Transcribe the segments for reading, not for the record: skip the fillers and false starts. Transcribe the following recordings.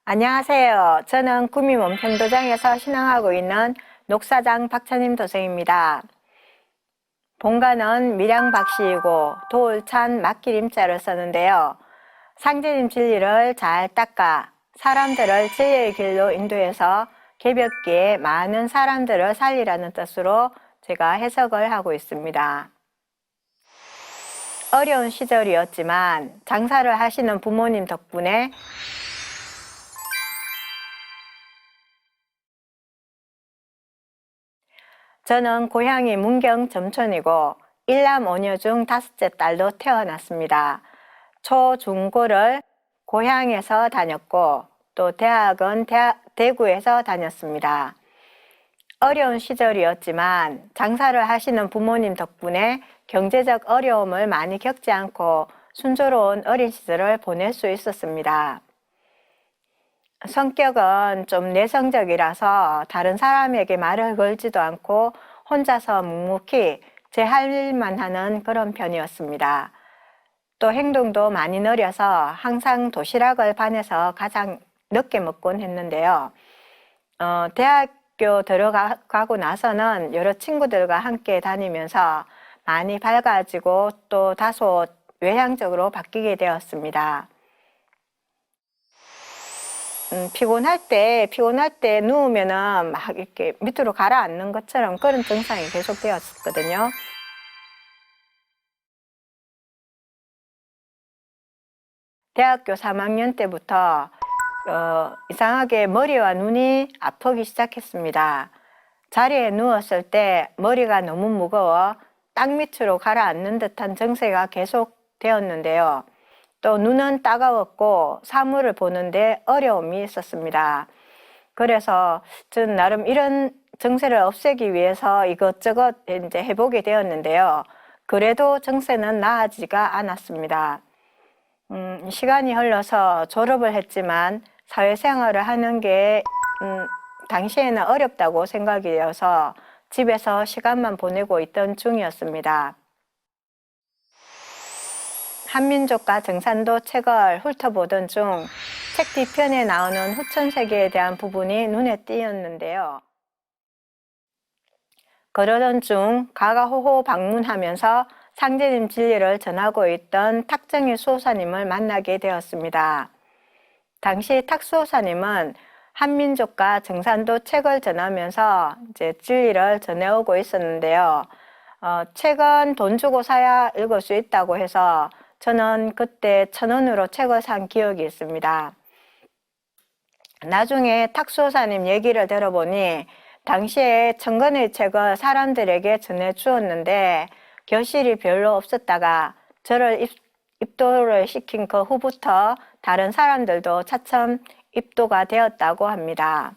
안녕하세요. 저는 구미몸 평도장에서 신앙하고 있는 녹사장 박찬임 도생입니다. 본가는 밀양박씨이고 도울찬 막기림자를 쓰는데요. 상제님 진리를 잘 닦아 사람들을 진리의 길로 인도해서 개벽기에 많은 사람들을 살리라는 뜻으로 제가 해석을 하고 있습니다. 어려운 시절이었지만 장사를 하시는 부모님 덕분에 저는 고향이 문경 점촌이고 일남 오녀 중 5째 딸로 태어났습니다. 초, 중, 고를 고향에서 다녔고 또 대학은 대구에서 다녔습니다. 어려운 시절이었지만 장사를 하시는 부모님 덕분에 경제적 어려움을 많이 겪지 않고 순조로운 어린 시절을 보낼 수 있었습니다. 성격은 좀 내성적이라서 다른 사람에게 말을 걸지도 않고 혼자서 묵묵히 제 할 일만 하는 그런 편이었습니다. 또 행동도 많이 느려서 항상 도시락을 반에서 가장 늦게 먹곤 했는데요. 대학교 들어가고 나서는 여러 친구들과 함께 다니면서 많이 밝아지고 또 다소 외향적으로 바뀌게 되었습니다. 피곤할 때 누우면은 막 이렇게 밑으로 가라앉는 것처럼 그런 증상이 계속되었거든요. 대학교 3학년 때부터 이상하게 머리와 눈이 아프기 시작했습니다. 자리에 누웠을 때 머리가 너무 무거워 땅 밑으로 가라앉는 듯한 증세가 계속 되었는데요. 또 눈은 따가웠고 사물을 보는데 어려움이 있었습니다. 그래서 저는 나름 이런 증세를 없애기 위해서 이것저것 이제 해보게 되었는데요. 그래도 증세는 나아지가 않았습니다. 시간이 흘러서 졸업을 했지만 사회생활을 하는 게 당시에는 어렵다고 생각이 되어서 집에서 시간만 보내고 있던 중이었습니다. 한민족과 정산도 책을 훑어보던 중 책 뒤편에 나오는 후천세계에 대한 부분이 눈에 띄었는데요. 그러던 중 가가호호 방문하면서 상제님 진리를 전하고 있던 탁정희 수호사님을 만나게 되었습니다. 당시 탁 수호사님은 한민족과 정산도 책을 전하면서 이제 진리를 전해오고 있었는데요. 책은 돈 주고 사야 읽을 수 있다고 해서 저는 그때 1,000원으로 책을 산 기억이 있습니다. 나중에 탁 수호사님 얘기를 들어보니 당시에 1,000권의 책을 사람들에게 전해주었는데 결실이 별로 없었다가 저를 입도를 시킨 그 후부터 다른 사람들도 차츰 입도가 되었다고 합니다.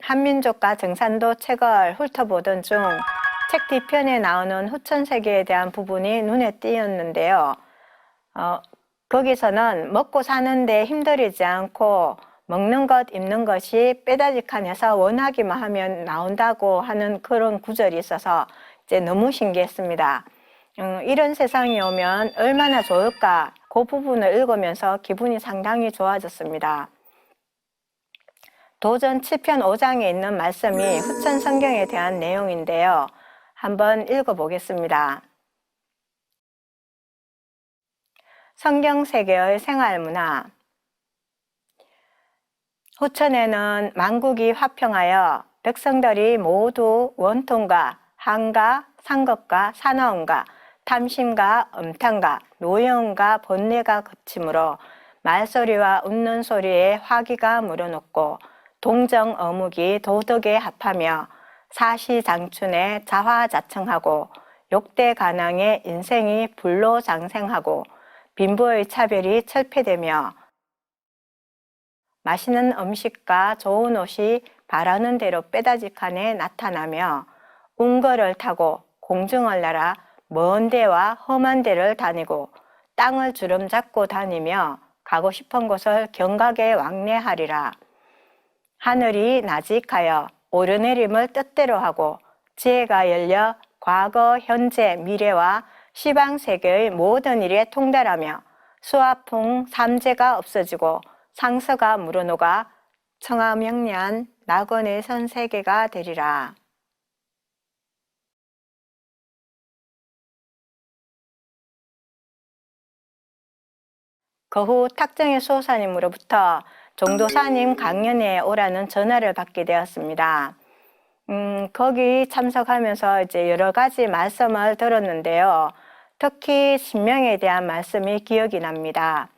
한민족과 정산도 책을 훑어보던 중 책 뒤편에 나오는 후천세계에 대한 부분이 눈에 띄었는데요. 거기서는 먹고 사는데 힘들이지 않고 먹는 것, 입는 것이 빼다직하면서 원하기만 하면 나온다고 하는 그런 구절이 있어서 이제 너무 신기했습니다. 이런 세상이 오면 얼마나 좋을까, 그 부분을 읽으면서 기분이 상당히 좋아졌습니다. 도전 7편 5장에 있는 말씀이 후천 성경에 대한 내용인데요. 한번 읽어보겠습니다. 성경 세계의 생활문화. 후천에는 만국이 화평하여 백성들이 모두 원통과 한가, 상급과 사나움과 탐심과 음탕과 노여움과 번뇌가 그치므로 말소리와 웃는 소리에 화기가 물어놓고 동정 어묵이 도덕에 합하며 사시장춘에 자화자청하고 욕대 가낭에 인생이 불로 장생하고 빈부의 차별이 철폐되며 맛있는 음식과 좋은 옷이 바라는 대로 빼다직하게 나타나며 운거를 타고 공중을 날아 먼 데와 험한 데를 다니고 땅을 주름잡고 다니며 가고 싶은 곳을 경각에 왕래하리라. 하늘이 나직하여 오르내림을 뜻대로 하고 지혜가 열려 과거, 현재, 미래와 시방세계의 모든 일에 통달하며 수화풍 삼재가 없어지고 상서가 물어녹아 청아명리한 낙원의 선세계가 되리라. 그 후 탁정의 수호사님으로부터 종도사님 강연회에 오라는 전화를 받게 되었습니다. 거기 참석하면서 이제 여러 가지 말씀을 들었는데요. 특히 신명에 대한 말씀이 기억이 납니다.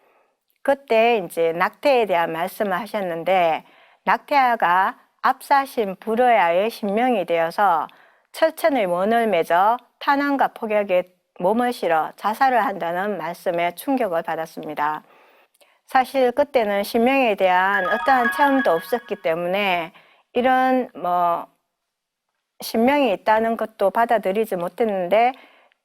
그때 이제 낙태에 대한 말씀을 하셨는데, 낙태아가 앞사신 불어야의 신명이 되어서 철천의 원을 맺어 탄환과 폭격에 몸을 실어 자살을 한다는 말씀에 충격을 받았습니다. 사실 그때는 신명에 대한 어떠한 체험도 없었기 때문에 이런 신명이 있다는 것도 받아들이지 못했는데,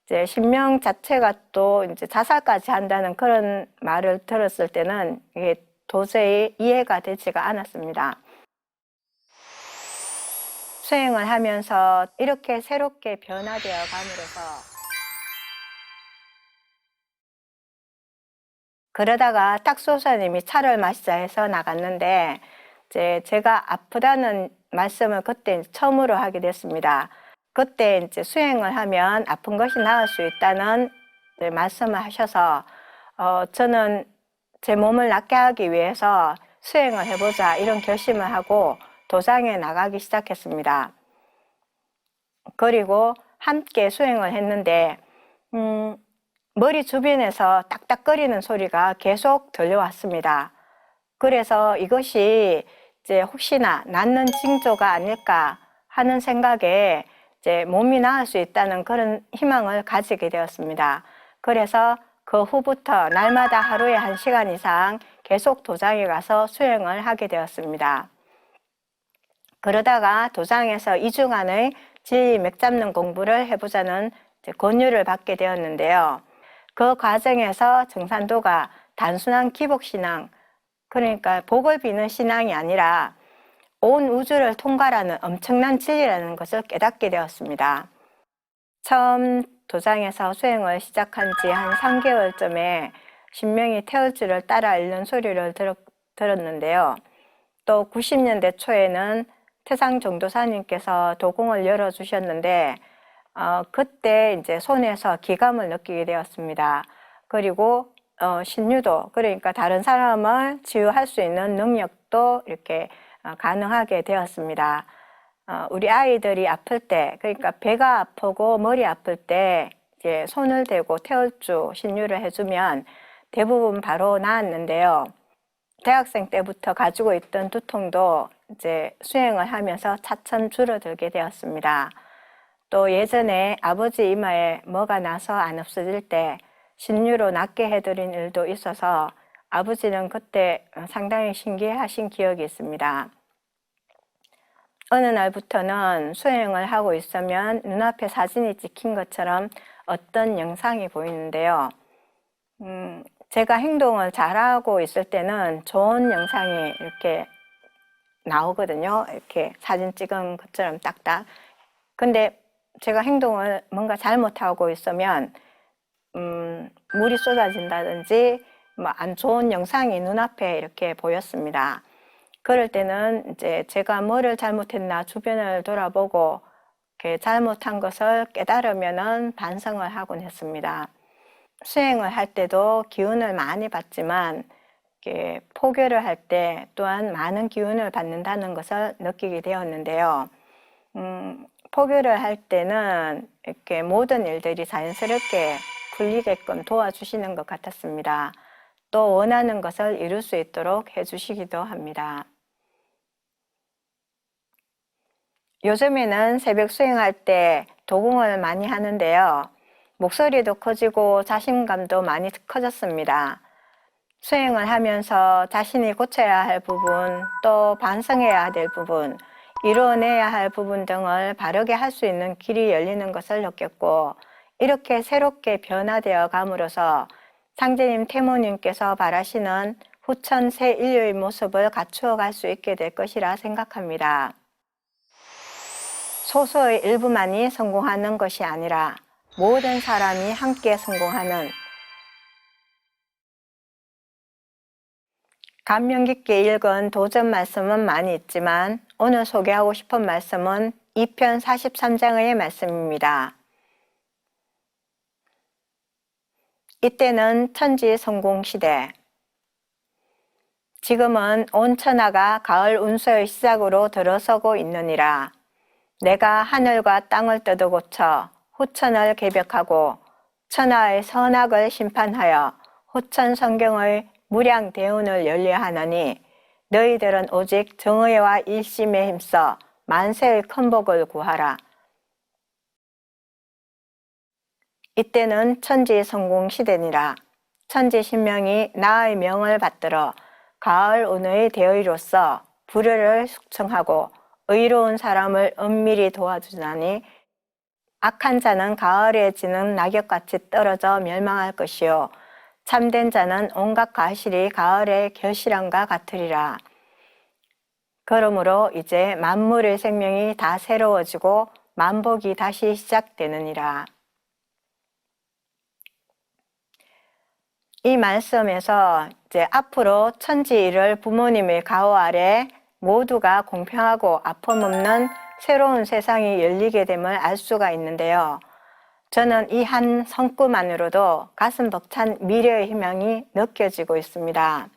이제 신명 자체가 또 이제 자살까지 한다는 그런 말을 들었을 때는 이게 도저히 이해가 되지가 않았습니다. 수행을 하면서 이렇게 새롭게 변화되어 감으로써, 그러다가 탁소사님이 차를 마시자 해서 나갔는데, 이제 제가 아프다는 말씀을 그때 처음으로 하게 됐습니다. 그때 이제 수행을 하면 아픈 것이 나을 수 있다는 말씀을 하셔서 저는 제 몸을 낫게 하기 위해서 수행을 해보자 이런 결심을 하고 도장에 나가기 시작했습니다. 그리고 함께 수행을 했는데 머리 주변에서 딱딱거리는 소리가 계속 들려왔습니다. 그래서 이것이 이제 혹시나 낫는 징조가 아닐까 하는 생각에 이제 몸이 나을 수 있다는 그런 희망을 가지게 되었습니다. 그래서 그 후부터 날마다 하루에 1시간 이상 계속 도장에 가서 수행을 하게 되었습니다. 그러다가 도장에서 2주간의 진리 맥 잡는 공부를 해보자는 권유를 받게 되었는데요. 그 과정에서 정산도가 단순한 기복신앙, 그러니까 복을 비는 신앙이 아니라 온 우주를 통과하는 엄청난 진리라는 것을 깨닫게 되었습니다. 처음 도장에서 수행을 시작한 지 한 3개월쯤에 신명이 태울 줄을 따라 읽는 소리를 들었는데요. 또 90년대 초에는 태상 종도사님께서 도공을 열어주셨는데 그때 이제 손에서 기감을 느끼게 되었습니다. 그리고 신유도, 그러니까 다른 사람을 치유할 수 있는 능력도 이렇게 가능하게 되었습니다. 우리 아이들이 아플 때, 그러니까 배가 아프고 머리 아플 때 이제 손을 대고 태울주 신유를 해주면 대부분 바로 나았는데요. 대학생 때부터 가지고 있던 두통도 이제 수행을 하면서 차츰 줄어들게 되었습니다. 또 예전에 아버지 이마에 뭐가 나서 안 없어질 때 신유로 낫게 해드린 일도 있어서 아버지는 그때 상당히 신기해하신 기억이 있습니다. 어느 날부터는 수행을 하고 있으면 눈앞에 사진이 찍힌 것처럼 어떤 영상이 보이는데요. 제가 행동을 잘하고 있을 때는 좋은 영상이 이렇게 나오거든요. 이렇게 사진 찍은 것처럼 딱딱. 근데 제가 행동을 뭔가 잘못하고 있으면 물이 쏟아진다든지 뭐 안 좋은 영상이 눈앞에 이렇게 보였습니다. 그럴 때는 이제 제가 뭐를 잘못했나 주변을 돌아보고 이렇게 잘못한 것을 깨달으면은 반성을 하곤 했습니다. 수행을 할 때도 기운을 많이 받지만 이렇게 포교를 할 때 또한 많은 기운을 받는다는 것을 느끼게 되었는데요. 포교를 할 때는 이렇게 모든 일들이 자연스럽게 풀리게끔 도와주시는 것 같았습니다. 또 원하는 것을 이룰 수 있도록 해주시기도 합니다. 요즘에는 새벽 수행할 때 도공을 많이 하는데요. 목소리도 커지고 자신감도 많이 커졌습니다. 수행을 하면서 자신이 고쳐야 할 부분, 또 반성해야 될 부분, 이루어내야 할 부분 등을 바르게 할 수 있는 길이 열리는 것을 느꼈고, 이렇게 새롭게 변화되어 감으로써 상제님 태모님께서 바라시는 후천 새 인류의 모습을 갖추어 갈 수 있게 될 것이라 생각합니다. 소수의 일부만이 성공하는 것이 아니라 모든 사람이 함께 성공하는 감명 깊게 읽은 도전 말씀은 많이 있지만 오늘 소개하고 싶은 말씀은 2편 43장의 말씀입니다. 이때는 천지 성공 시대. 지금은 온 천하가 가을 운수의 시작으로 들어서고 있느니라. 내가 하늘과 땅을 뜯어 고쳐 후천을 개벽하고 천하의 선악을 심판하여 후천 성경의 무량 대운을 열려하느니 너희들은 오직 정의와 일심에 힘써 만세의 큰 복을 구하라. 이때는 천지 성공 시대니라. 천지 신명이 나의 명을 받들어 가을 운의 대의로서 불효를 숙청하고 의로운 사람을 은밀히 도와주나니 악한 자는 가을에 지는 낙엽같이 떨어져 멸망할 것이요 참된 자는 온갖 과실이 가을의 결실함과 같으리라. 그러므로 이제 만물의 생명이 다 새로워지고 만복이 다시 시작되느니라. 이 말씀에서 이제 앞으로 천지일을 부모님의 가호 아래 모두가 공평하고 아픔 없는 새로운 세상이 열리게 됨을 알 수가 있는데요. 저는 이 한 성구만으로도 가슴 벅찬 미래의 희망이 느껴지고 있습니다.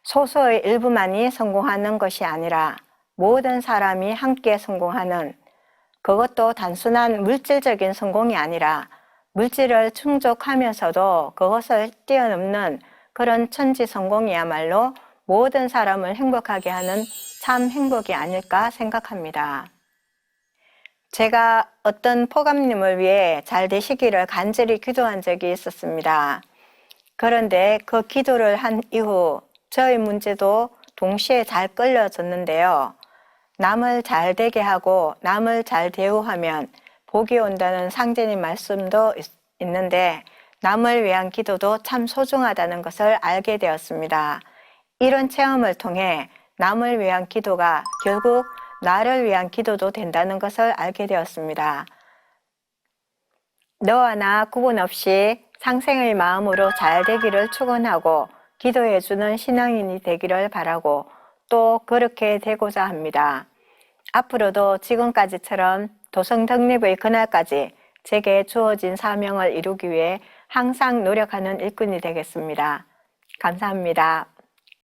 소수의 일부만이 성공하는 것이 아니라 모든 사람이 함께 성공하는, 그것도 단순한 물질적인 성공이 아니라 물질을 충족하면서도 그것을 뛰어넘는 그런 천지 성공이야말로 모든 사람을 행복하게 하는 참 행복이 아닐까 생각합니다. 제가 어떤 포감님을 위해 잘 되시기를 간절히 기도한 적이 있었습니다. 그런데 그 기도를 한 이후 저의 문제도 동시에 잘 끌려졌는데요. 남을 잘 되게 하고 남을 잘 대우하면 복이 온다는 상제님 말씀도 있는데 남을 위한 기도도 참 소중하다는 것을 알게 되었습니다. 이런 체험을 통해 남을 위한 기도가 결국 나를 위한 기도도 된다는 것을 알게 되었습니다. 너와 나 구분 없이 상생의 마음으로 잘 되기를 축원하고 기도해주는 신앙인이 되기를 바라고 또 그렇게 되고자 합니다. 앞으로도 지금까지처럼 도성 독립의 그날까지 제게 주어진 사명을 이루기 위해 항상 노력하는 일꾼이 되겠습니다. 감사합니다.